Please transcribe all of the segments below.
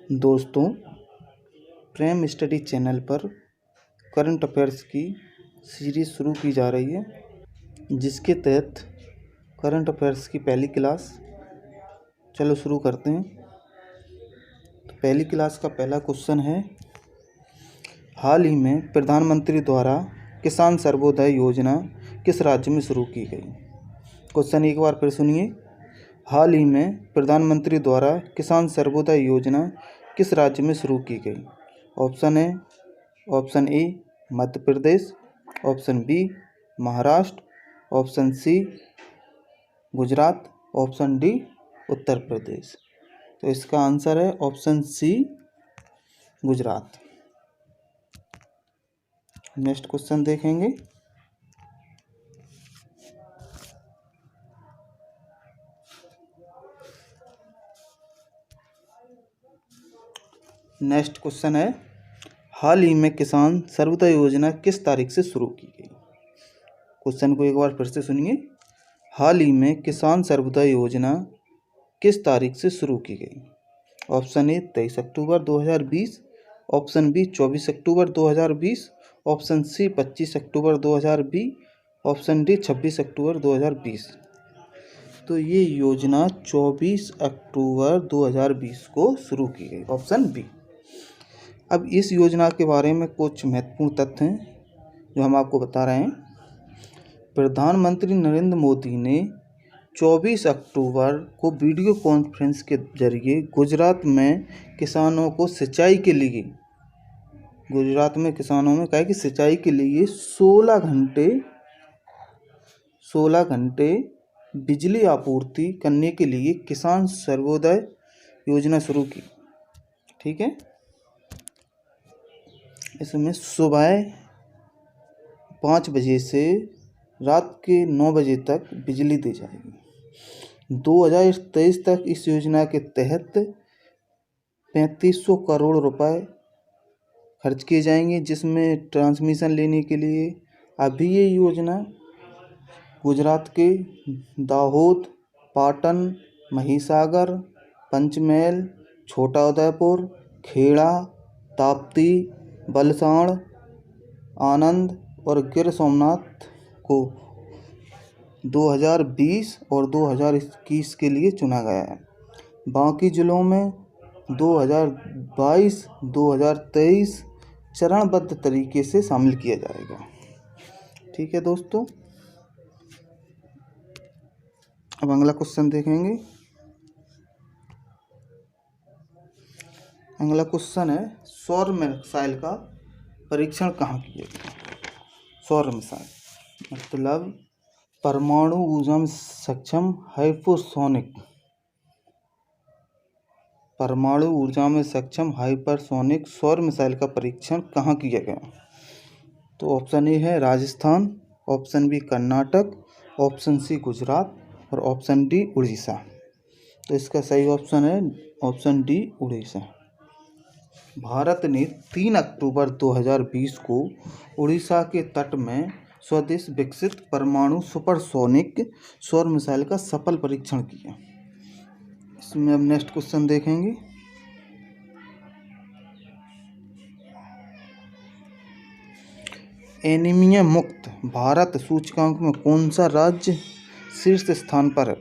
दोस्तों, प्रेम study channel पर current affairs की सीरीज़ शुरू की जा रही है, जिसके तहत करंट अफेयर्स की पहली क्लास चलो शुरू करते हैं। तो पहली क्लास का पहला क्वेश्चन है, हाल ही में प्रधानमंत्री द्वारा किसान सर्वोदय योजना किस राज्य में शुरू की गई। क्वेश्चन एक बार फिर सुनिए। हाल ही में प्रधानमंत्री द्वारा किसान सर्वोदय योजना किस राज्य में शुरू की गई। Option A Madhya Pradesh, option B Maharashtra, option C Gujarat, option D Uttar Pradesh. तो इसका आंसर है option C Gujarat. Next question देखेंगे। नेक्स्ट क्वेश्चन है, हाल ही में किसान सर्वोदय योजना किस तारीख से शुरू की गई। क्वेश्चन को एक बार फिर से सुनिए। हाल ही में किसान सर्वोदय योजना किस तारीख से शुरू की गई। Option A 23 October 2020, option B 24 October 2020, option C 25 October 2020, option D 26 October 2020। तो ये योजना 24 अक्टूबर 2020 को शुरू की गई, ऑप्शन बी। अब इस योजना के बारे में कुछ महत्वपूर्ण तथ्य हैं जो हम आपको बता रहे हैं। प्रधानमंत्री नरेंद्र मोदी ने 24 अक्टूबर को वीडियो कॉन्फ्रेंस के जरिए गुजरात में किसानों को सिंचाई के लिए सिंचाई के लिए 16 घंटे बिजली आपूर्ति करने के लिए किसान सर्वोदय योजना शुरू की। ठीक है, इसमें सुबह 5 बजे से रात के 9 बजे तक बिजली दी जाएगी। 2023 तक इस योजना के तहत 3500 करोड़ रुपए खर्च किए जाएंगे, जिसमें ट्रांसमिशन लेने के लिए अभी ये योजना गुजरात के दाहोद, पाटन, महिसागर, पंचमहल, छोटा उदयपुर, खेड़ा, ताप्ती, बलसाड़, आनंद और गिर सोमनाथ को 2020 और 2021 के लिए चुना गया है। बाकी जिलों में 2022-2023 चरणबद्ध तरीके से शामिल किया जाएगा। ठीक है दोस्तों, अब अगला क्वेश्चन देखेंगे। अगला क्वेश्चन है, सौर मिसाइल का परीक्षण कहाँ किया गया। सौर मिसाइल मतलब परमाणु ऊर्जा में सक्षम हाइपरसोनिक सौर मिसाइल का परीक्षण कहाँ किया गया। तो ऑप्शन ए है Rajasthan, option B Karnataka, option C Gujarat और ऑप्शन डी उड़ीसा। तो इसका सही ऑप्शन है ऑप्शन डी उड़ीसा। भारत ने 3 अक्टूबर 2020 को उड़ीसा के तट में स्वदेश विकसित परमाणु सुपरसोनिक सौर मिसाइल का सफल परीक्षण किया। इसमें अब नेक्स्ट क्वेश्चन देखेंगे। एनीमिया मुक्त भारत सूचकांक में कौन सा राज्य शीर्ष स्थान पर है।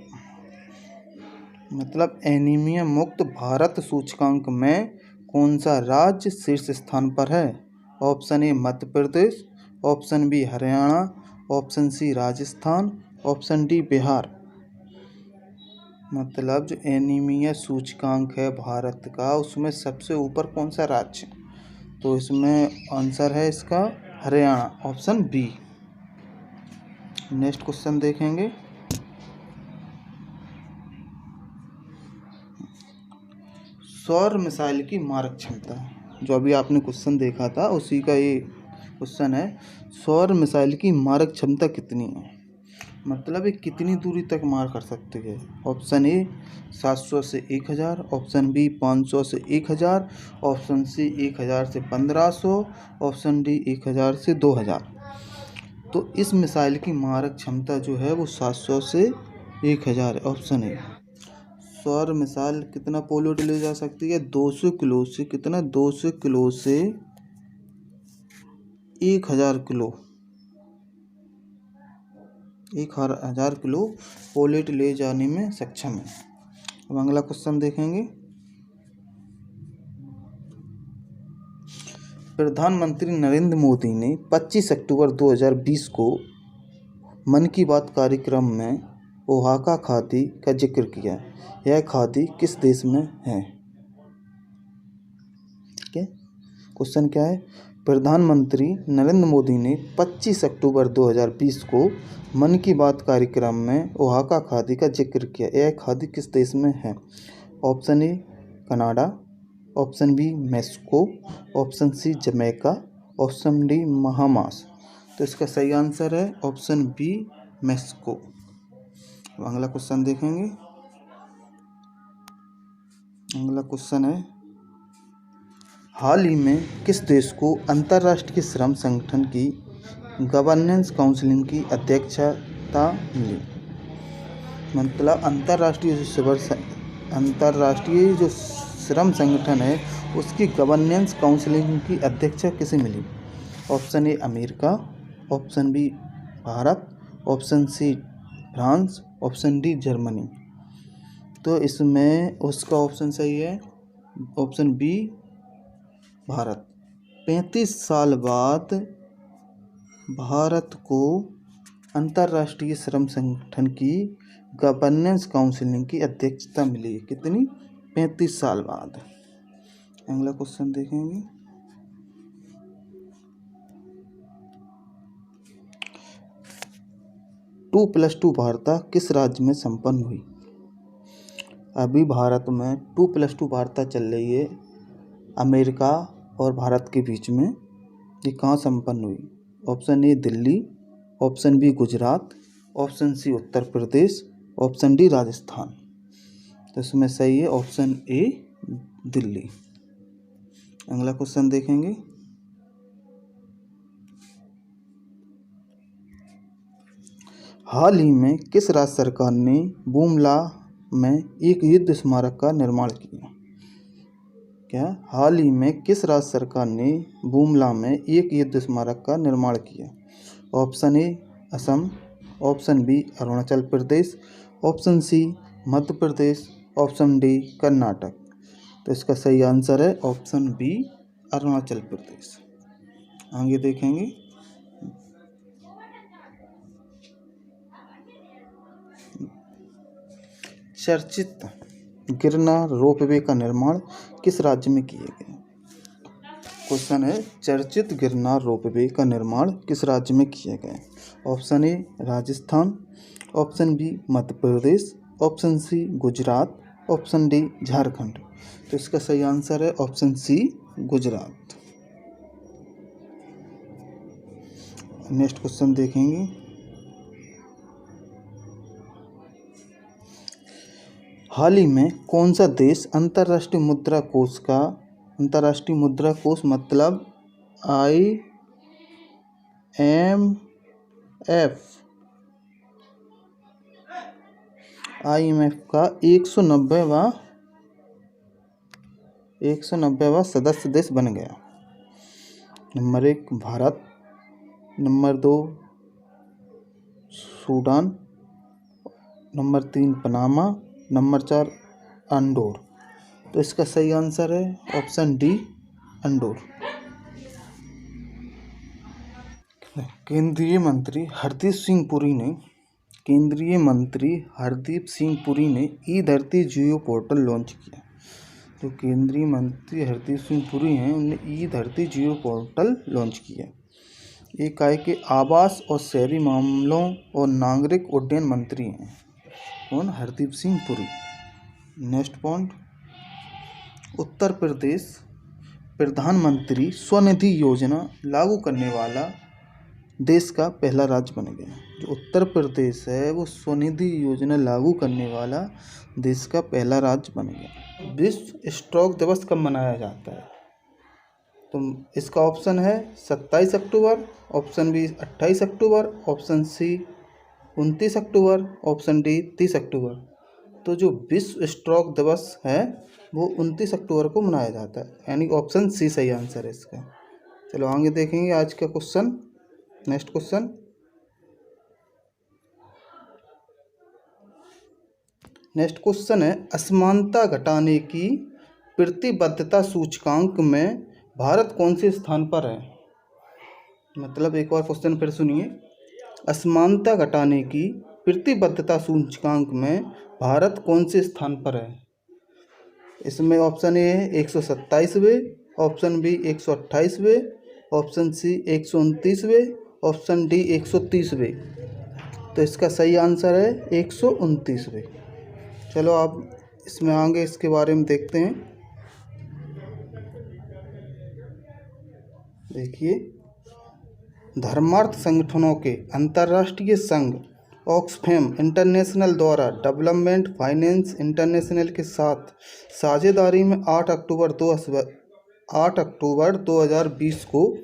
मतलब एनीमिया मुक्त भारत सूचकांक में कौन सा राज्य शीर्ष स्थान पर है। Option A Madhya Pradesh, option B Haryana, option C Rajasthan, option D Bihar. मतलब जो एनीमिया सूचकांक है भारत का, उसमें सबसे ऊपर कौन सा राज्य। तो इसमें आंसर है इसका Haryana, option B. Next question देखेंगे। सौर मिसाइल की मारक क्षमता, जो अभी आपने क्वेश्चन देखा था उसी का ये क्वेश्चन है। सौर मिसाइल की मारक क्षमता कितनी है, मतलब ये कितनी दूरी तक मार कर सकती है। ऑप्शन ए 700 से 1000, ऑप्शन बी 500 से 1000, ऑप्शन सी 1000 से 1500, ऑप्शन डी 1000 से 2000। तो इस मिसाइल की मारक क्षमता जो है वो 700 से 1000 है, ऑप्शन ए। सौर मिसाइल कितना पोलेट ले जा सकती है? 200 किलो से कितना, 200 किलो से 1000 किलो, 1000 किलो पोलेट ले जाने में सक्षम है। अब अगला क्वेश्चन देखेंगे। प्रधानमंत्री नरेंद्र मोदी ने 25 अक्टूबर 2020 को मन की बात कार्यक्रम में ओहाका खादी का जिक्र किया। यह खादी किस देश में है? ठीक है, क्वेश्चन क्या है? प्रधानमंत्री नरेंद्र मोदी ने 25 अक्टूबर 2020 को मन की बात कार्यक्रम में ओहाका खादी का जिक्र किया। यह खादी किस देश में है? Option A Canada, option B Mexico, option C Jamaica, option D Bahamas. तो इसका सही आंसर है ऑप्शन बी मेक्सिको। अगला क्वेश्चन देखेंगे। अगला क्वेश्चन है, हाल ही में किस देश को अंतर्राष्ट्रीय श्रम संगठन की गवर्नेंस काउंसिल की अध्यक्षता मिली? मतलब अंतर्राष्ट्रीय जो श्रम संगठन है उसकी गवर्नेंस काउंसिल की अध्यक्षता किसे मिली? Option A America, option B Bharat, option C France, option D Germany. तो इसमें उसका ऑप्शन सही है ऑप्शन बी भारत। 35 साल बाद भारत को अंतर्राष्ट्रीय श्रम संगठन की गवर्नेंस काउंसिल की अध्यक्षता मिली। कितनी? 35 साल बाद। अगला क्वेश्चन देखेंगे। 2+2 वार्ता किस राज्य में संपन्न हुई? अभी भारत में 2+2 वार्ता चल रही है अमेरिका और भारत के बीच में। ये कहाँ संपन्न हुई? Option A Delhi, option B Gujarat, option C Uttar Pradesh, option D Rajasthan. तो इसमें सही है ऑप्शन ए दिल्ली। अगला क्वेश्चन देखेंगे। हाल ही में किस राज्य सरकार ने बुमला में एक युद्ध स्मारक का निर्माण किया? क्या? हाल ही में किस राज्य सरकार ने बुमला में एक युद्ध स्मारक का निर्माण किया? Option A Assam, option B Arunachal Pradesh, option C Madhya Pradesh, option D Karnataka. तो इसका सही आंसर है ऑप्शन बी अरुणाचल प्रदेश। आगे देखेंगे। चर्चित गिरनार रोपवे का निर्माण किस राज्य में किया गया? क्वेश्चन है, चर्चित गिरनार रोपवे का निर्माण किस राज्य में किया गया? Option A Rajasthan, option B Madhya Pradesh, option C Gujarat, option D Jharkhand. तो इसका सही आंसर है option C Gujarat. Next question देखेंगे। हाल ही में कौन सा देश अंतर्राष्ट्रीय मुद्रा कोष मतलब IMF का 190वां सदस्य देश बन गया? Number 1 Bharat, number 2 Sudan, number 3 Panama, number 4 अंडोर। तो इसका सही आंसर है ऑप्शन डी अंडोर। केंद्रीय मंत्री हरदीप सिंह पुरी ने ई धरती जियो पोर्टल लॉन्च किया। तो केंद्रीय मंत्री हरदीप सिंह पुरी हैं, उन्होंने ई धरती जियो पोर्टल लॉन्च किया। एक आय के आवास और शहरी मामलों और नागरिक उड्डयन मंत्री हैं कौन? हरदीप सिंह पुरी। नेक्स्ट पॉइंट, उत्तर प्रदेश प्रधानमंत्री स्वनिधि योजना लागू करने वाला देश का पहला राज्य बन गया। जो उत्तर प्रदेश है वो स्वनिधि योजना लागू करने वाला देश का पहला राज्य बन गया। विश्व स्ट्रोक दिवस कब मनाया जाता है? तो इसका ऑप्शन है 27 अक्टूबर, ऑप्शन बी 28 अक्टूबर, ऑप्शन सी 29 अक्टूबर, ऑप्शन डी 30 अक्टूबर। तो जो विश्व स्ट्रोक दिवस है वो 29 अक्टूबर को मनाया जाता है, यानी ऑप्शन सी सही आंसर है इसका। चलो आगे देखेंगे आज का क्वेश्चन। नेक्स्ट क्वेश्चन, है असमानता घटाने की प्रतिबद्धता सूचकांक में भारत कौन से स्थान पर है। मतलब एक और क्वेश्चन फिर सुनिए, असमानता घटाने की प्रतिबद्धता सूचकांक में भारत कौन से स्थान पर है। इसमें ऑप्शन ए है 127वें, ऑप्शन बी 128वें, ऑप्शन सी 129वें, ऑप्शन डी 130वें। तो इसका सही आंसर है 129वें। चलो आप इसमें आगे इसके बारे में देखते हैं। देखिए, धर्मार्थ संगठनों के अंतर्राष्ट्रीय संघ ऑक्सफैम इंटरनेशनल द्वारा डेवलपमेंट फाइनेंस इंटरनेशनल के साथ साझेदारी में 8 अक्टूबर 2020 को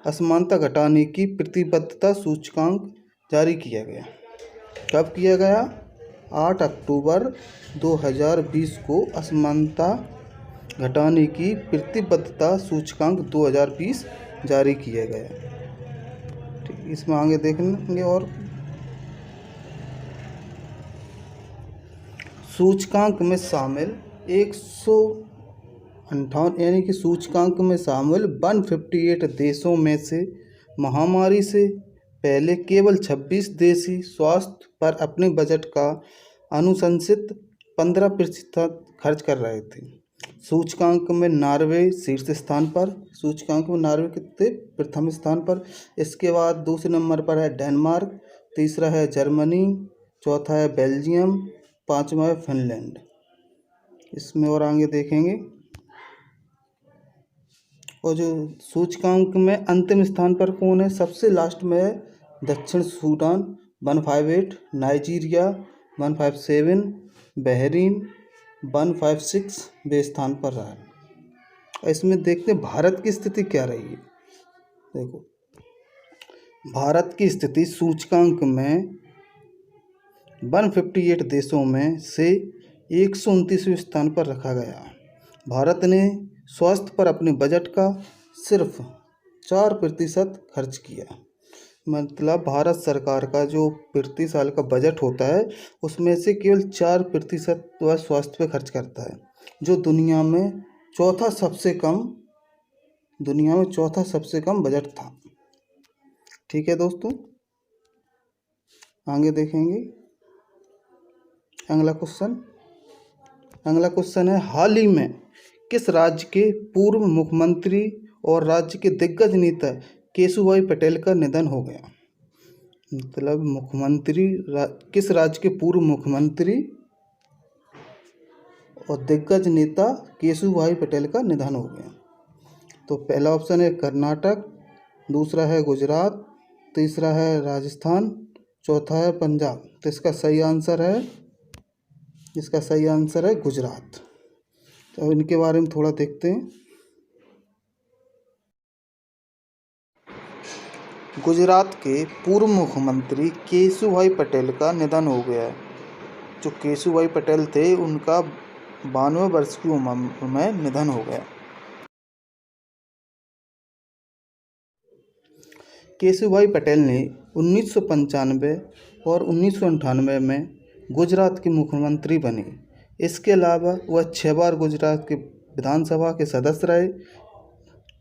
असमानता घटाने की प्रतिबद्धता सूचकांक जारी किया गया। कब किया गया? 8 अक्टूबर 2020 को असमानता घटाने की प्रतिबद्धता सूचकांक 2020 जारी किया गया। ठीक, इसमें आगे देखेंगे। और सूचकांक में शामिल 158 यानी कि सूचकांक में शामिल 158 देशों में से महामारी से पहले केवल 26 देश ही स्वास्थ्य पर अपने बजट का अनुशंसित 15% खर्च कर रहे थे। सूचकांक में नॉर्वे शीर्ष स्थान पर, सूचकांक में नॉर्वे कितने प्रथम स्थान पर। इसके बाद दूसरे नंबर पर है डेनमार्क, तीसरा है जर्मनी, चौथा है बेल्जियम, पांचवा है फिनलैंड। इसमें और आगे देखेंगे। और जो सूचकांक में अंतिम स्थान पर कौन है? सबसे लास्ट में है दक्षिण सूडान 158, नाइजीरिया 157, बहरीन 156 वे स्थान पर रहा है। इसमें देखते हैं भारत की स्थिति क्या रही है। देखो, भारत की स्थिति सूचकांक में 158 देशों में से 129वें स्थान पर रखा गया। भारत ने स्वास्थ्य पर अपने बजट का सिर्फ 4% खर्च किया। मतलब भारत सरकार का जो प्रति साल का बजट होता है उसमें से केवल 4% वह स्वास्थ्य पे खर्च करता है, जो दुनिया में चौथा सबसे कम बजट था। ठीक है दोस्तों, आगे देखेंगे। अगला क्वेश्चन है, हाल ही में किस राज्य के पूर्व मुख्यमंत्री और राज्य के दिग्गज नेता केशुभाई पटेल का निधन हो गया। मतलब किस राज्य के पूर्व मुख्यमंत्री और दिग्गज नेता केशुभाई पटेल का निधन हो गया। तो पहला ऑप्शन है कर्नाटक, दूसरा है गुजरात, तीसरा है राजस्थान, चौथा है पंजाब। तो इसका सही आंसर है गुजरात। तो इनके बारे में थोड़ा देखते हैं। गुजरात के पूर्व मुख्यमंत्री केशुभाई पटेल का निधन हो गया। जो केशुभाई पटेल थे उनका 92 वर्ष की उम्र में निधन हो गया। केशुभाई पटेल ने 1995 और 1998 में गुजरात के मुख्यमंत्री बने। इसके अलावा वह 6 बार गुजरात के विधानसभा के सदस्य रहे।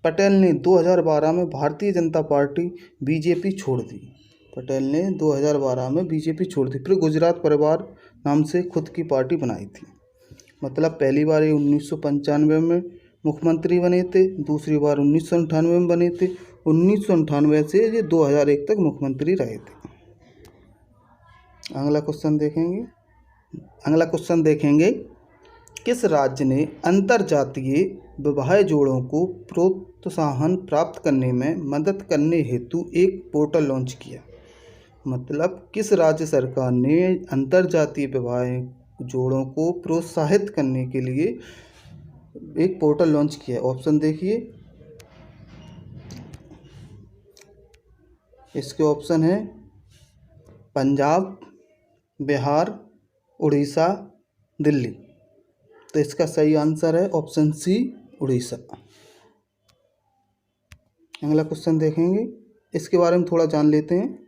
पटेल ने 2012 में भारतीय जनता पार्टी बीजेपी छोड़ दी। फिर गुजरात परिवार नाम से खुद की पार्टी बनाई थी। मतलब पहली बार ये 1995 में मुख्यमंत्री बने थे, दूसरी बार 1998 में बने थे। 1998 से ये 2001 तक मुख्यमंत्री रहे थे। अगला क्वेश्चन देखेंगे। किस राज्य ने अंतर्जातीय विवाह जोड़ों को प्रोत्साहन प्राप्त करने में मदद करने हेतु एक पोर्टल लॉन्च किया। मतलब किस राज्य सरकार ने अंतर्जातीय विवाह जोड़ों को प्रोत्साहित करने के लिए एक पोर्टल लॉन्च किया। ऑप्शन देखिए, इसके ऑप्शन है पंजाब, बिहार, उड़ीसा, दिल्ली। तो इसका सही आंसर है ऑप्शन सी, उड़ीसा। अगला क्वेश्चन देखेंगे, इसके बारे में थोड़ा जान लेते हैं।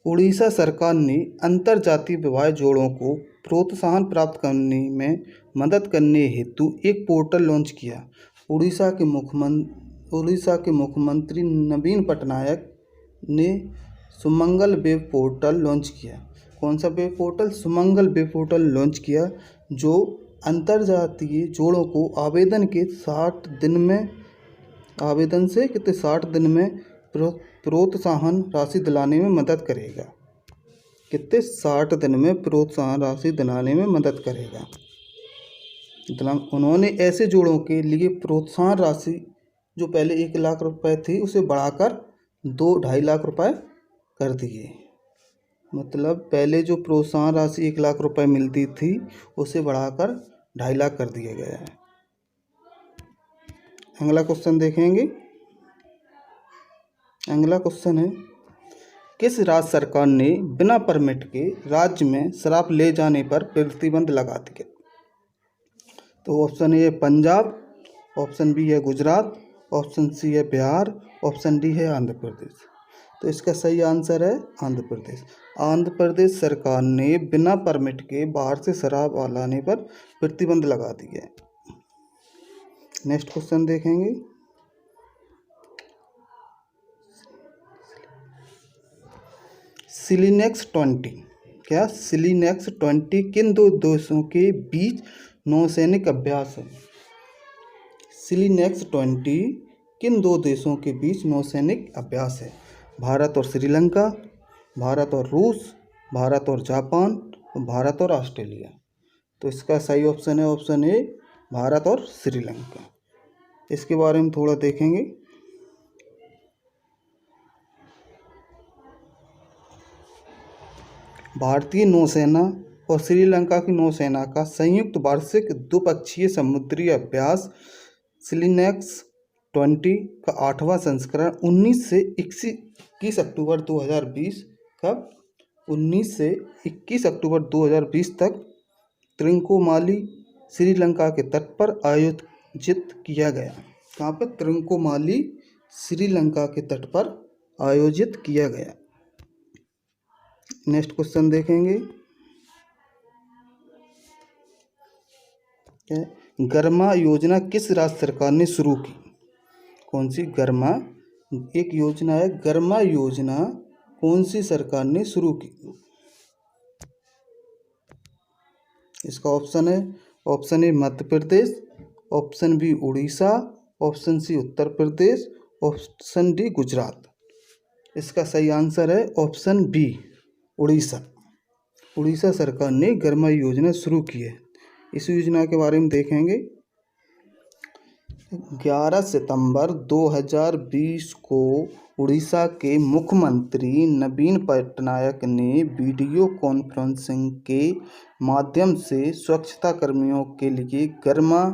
उड़ीसा सरकार ने अंतरजातीय विवाह जोड़ों को प्रोत्साहन प्राप्त करने में मदद करने हेतु एक पोर्टल लॉन्च किया। उड़ीसा के मुख्यमंत्री नवीन पटनायक ने सुमंगल वेब पोर्टल लॉन्च किया। कौन सा web portal? Sumangal web portal launch किया, जो अंतरजातीय जोड़ों को आवेदन से कितने 60 दिन में प्रोत्साहन राशि दिलाने में मदद करेगा। कितने 60 दिन में प्रोत्साहन राशि दिलाने में मदद करेगा। उन्होंने ऐसे जोड़ों के लिए प्रोत्साहन राशि जो पहले 1 लाख रुपए थी उसे बढ़ाकर 2-2.5 लाख रुपए कर दिए। मतलब पहले जो प्रोत्साहन राशि 1 लाख रुपए मिलती थी उसे बढ़ाकर 2.5 लाख कर दिया गया है। अगला क्वेश्चन देखेंगे। अगला क्वेश्चन है, किस राज्य सरकार ने बिना परमिट के राज्य में शराब ले जाने पर प्रतिबंध लगा दिया? तो ऑप्शन ए है पंजाब, ऑप्शन बी है गुजरात, ऑप्शन सी है बिहार, ऑप्शन डी है आंध्र प्रदेश। तो इसका सही आंसर है आंध्र प्रदेश। आंध्र प्रदेश सरकार ने बिना परमिट के बाहर से शराब लाने पर प्रतिबंध लगा दिया है। नेक्स्ट क्वेश्चन देखेंगे। सिलीनेक्स 20 क्या? सिलीनेक्स 20 किन दो देशों के बीच नौसैनिक अभ्यास है? सिलीनेक्स 20 किन दो देशों के बीच नौसैनिक अभ्यास है? भारत और श्रीलंका, भारत और रूस, भारत और जापान, भारत और ऑस्ट्रेलिया। तो इसका सही ऑप्शन है ऑप्शन ए, भारत और श्रीलंका। इसके बारे में थोड़ा देखेंगे। भारतीय नौसेना और श्रीलंका की नौसेना का संयुक्त वार्षिक द्विपक्षीय समुद्री अभ्यास सिलीनेक्स 20 का 8वां संस्करण 19 से 21 अक्टूबर 2020 कब 19 से 21 अक्टूबर 2020 तक त्रिंकोमाली श्रीलंका के तट पर आयोजित किया गया। कहाँ पर? त्रिंकोमाली श्रीलंका के तट पर आयोजित किया गया। नेक्स्ट क्वेश्चन देखेंगे। गर्मा योजना किस राज्य सरकार ने शुरू की? कौन सी? गर्मा एक योजना है। गर्मा योजना कौन सी सरकार ने शुरू की? इसका ऑप्शन है option A Madhya Pradesh, option B Orissa, option C Uttar Pradesh, option D Gujarat. इसका सही आंसर है ऑप्शन बी, उड़ीसा। उड़ीसा सरकार ने गर्मा योजना शुरू की है। इस योजना के बारे में देखेंगे। 11 सितंबर 2020 को उड़ीसा के मुख्यमंत्री नवीन पटनायक ने वीडियो कॉन्फ्रेंसिंग के माध्यम से स्वच्छता कर्मियों के लिए गर्मा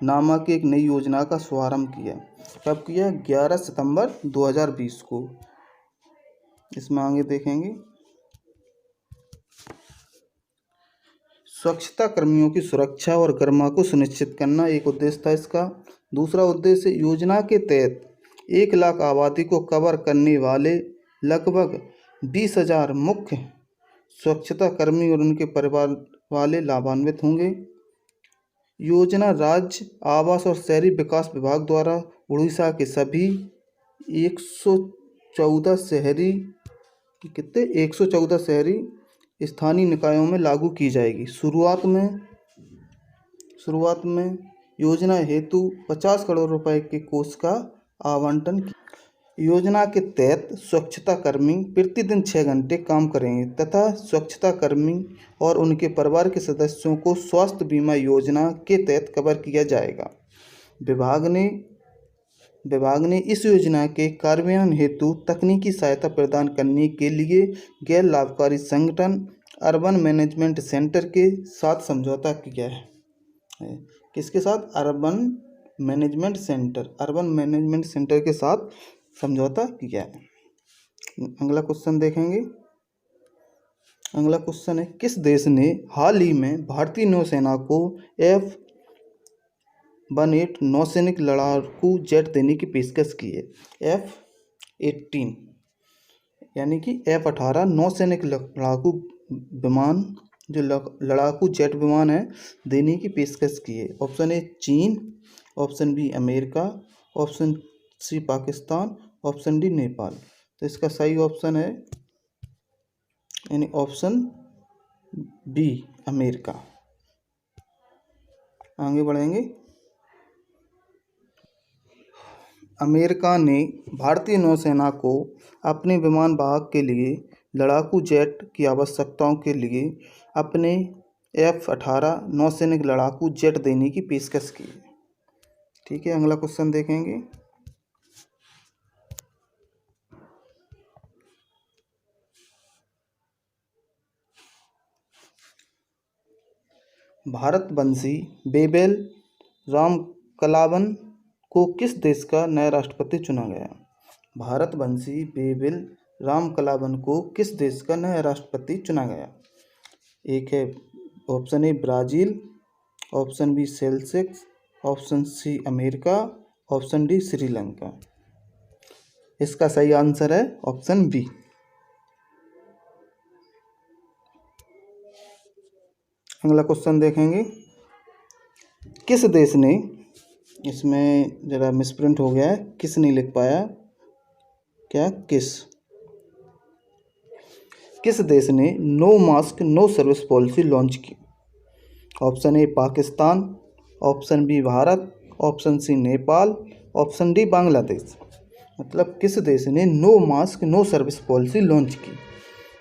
नामक एक नई योजना का शुभारंभ किया। कब किया? 11 सितंबर 2020 को। इसमें आगे देखेंगे। स्वच्छता कर्मियों की सुरक्षा और गर्मा को सुनिश्चित करना एक उद्देश्य था इसका। दूसरा उद्देश्य, योजना के तहत 1 लाख आबादी को कवर करने वाले लगभग 20,000 मुख्य स्वच्छता कर्मी और उनके परिवार वाले लाभान्वित होंगे। योजना राज्य आवास और शहरी विकास विभाग द्वारा उड़ीसा के सभी 114 शहरी 114 शहरी स्थानीय निकायों में लागू की जाएगी। शुरुआत में योजना हेतु 50 करोड़ रुपए के कोष का आवंटन। योजना के तहत स्वच्छता कर्मी प्रतिदिन 6 घंटे काम करेंगे तथा स्वच्छता कर्मी और उनके परिवार के सदस्यों को स्वास्थ्य बीमा योजना के तहत कवर किया जाएगा। विभाग ने इस योजना के कार्यान्वयन हेतु तकनीकी सहायता प्रदान करने के लिए गैर लाभकारी संगठन अर्बन मैनेजमेंट सेंटर के साथ समझौता किया है। किसके साथ? अर्बन मैनेजमेंट सेंटर के साथ समझौता किया है। अगला क्वेश्चन देखेंगे। अगला क्वेश्चन है, किस देश ने हाल ही में भारतीय नौसेना को F-18 नौसैनिक लड़ाकू जेट देने की पेशकश की है? F-18 यानी कि F-18 नौसैनिक लड़ाकू विमान, जो लड़ाकू जेट विमान है, देने की पेशकश की है। ऑप्शन ए चीन, option B America, option C Pakistan, option D Nepal. तो इसका सही ऑप्शन है यानी ऑप्शन बी अमेरिका। आगे बढ़ेंगे। अमेरिका ने भारतीय नौसेना को अपने विमान वाहक के लिए लड़ाकू जेट की आवश्यकताओं के लिए अपने F-18 नौसैनिक लड़ाकू जेट देने की पेशकश की। ठीक है, अगला क्वेश्चन देखेंगे। भारतवंशी बेबेल रामकलावन को किस देश का नया राष्ट्रपति चुना गया? भारतवंशी बेबेल रामकलावन को किस देश का नया राष्ट्रपति चुना गया? एक है option A Brazil, option B Seychelles, option C America, option D Sri Lanka. इसका सही आंसर है ऑप्शन बी। अगला क्वेश्चन देखेंगे। किस देश ने, इसमें ज़रा मिसप्रिंट हो गया है, किस नहीं लिख पाया, क्या किस देश ने no mask no service policy launch की? Option A Pakistan, option B Bharat, option C Nepal, option D Bangladesh. मतलब किस देश ने no mask no service policy launch की?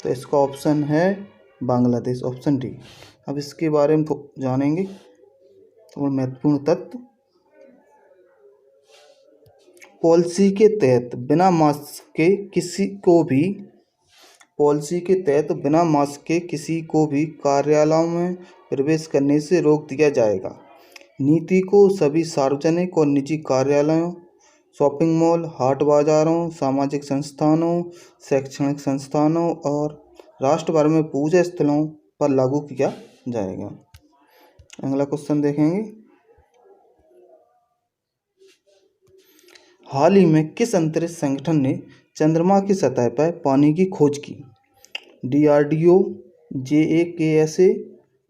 तो इसका ऑप्शन है बांग्लादेश, ऑप्शन डी। अब इसके बारे में जानेंगे थोड़ा महत्वपूर्ण तथ्य। पॉलिसी के तहत बिना मास्क के किसी को भी कार्यालयों में प्रवेश करने से रोक दिया जाएगा। नीति को सभी सार्वजनिक और निजी कार्यालयों, शॉपिंग मॉल, हाट बाजारों, सामाजिक संस्थानों, शैक्षणिक संस्थानों और राष्ट्र भर में पूजा स्थलों पर लागू किया जाएगा। अगला क्वेश्चन देखेंगे। हाल ही में किस अंतरिक्ष संगठन ने चंद्रमा की सतह पर पानी की खोज की? DRDO, JAXA,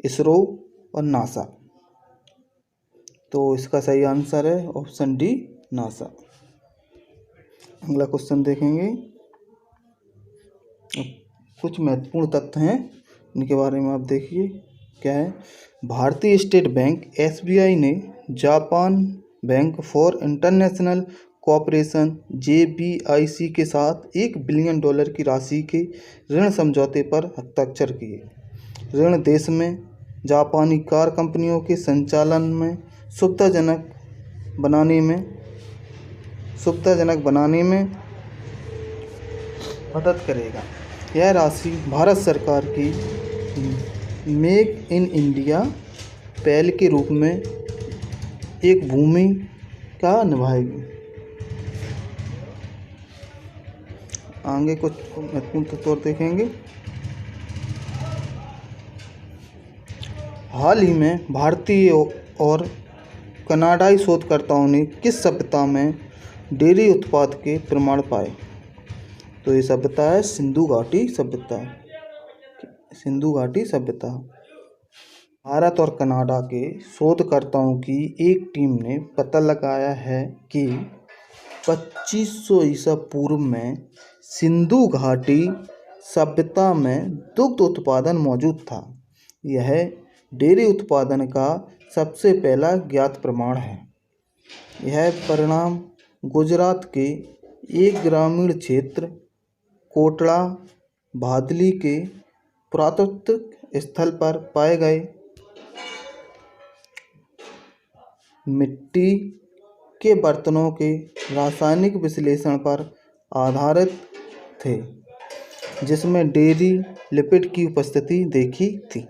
इसरो और नासा। तो इसका सही आंसर है ऑप्शन डी नासा। अगला क्वेश्चन देखेंगे। कुछ महत्वपूर्ण तथ्य हैं, इनके बारे में आप देखिए क्या है। भारतीय स्टेट बैंक SBI ने Japan bank for international cooperation JBIC के साथ $1 बिलियन की राशि के ऋण समझौते पर हस्ताक्षर किए। ऋण देश में जापानी कार कंपनियों के संचालन में सुविधाजनक बनाने में मदद करेगा। यह राशि भारत सरकार की मेक इन इंडिया पहल के रूप में एक भूमिका निभाएगी। आगे कुछ महत्वपूर्ण तौर देखेंगे। हाल ही में भारतीय और कनाडाई शोधकर्ताओं ने किस सभ्यता में डेयरी उत्पाद के प्रमाण पाए? तो ये सभ्यता है सिंधु घाटी सभ्यता। भारत और कनाडा के शोधकर्ताओं की एक टीम ने पता लगाया है कि 2500 ईसा पूर्व में सिंधु घाटी सभ्यता में दुग्ध उत्पादन मौजूद था। यह डेयरी उत्पादन का सबसे पहला ज्ञात प्रमाण है। यह परिणाम गुजरात के एक ग्रामीण क्षेत्र कोटड़ा भादली के पुरातत्व स्थल पर पाए गए मिट्टी के बर्तनों के रासायनिक विश्लेषण पर आधारित थे, जिसमें डेयरी लिपिड की उपस्थिति देखी थी।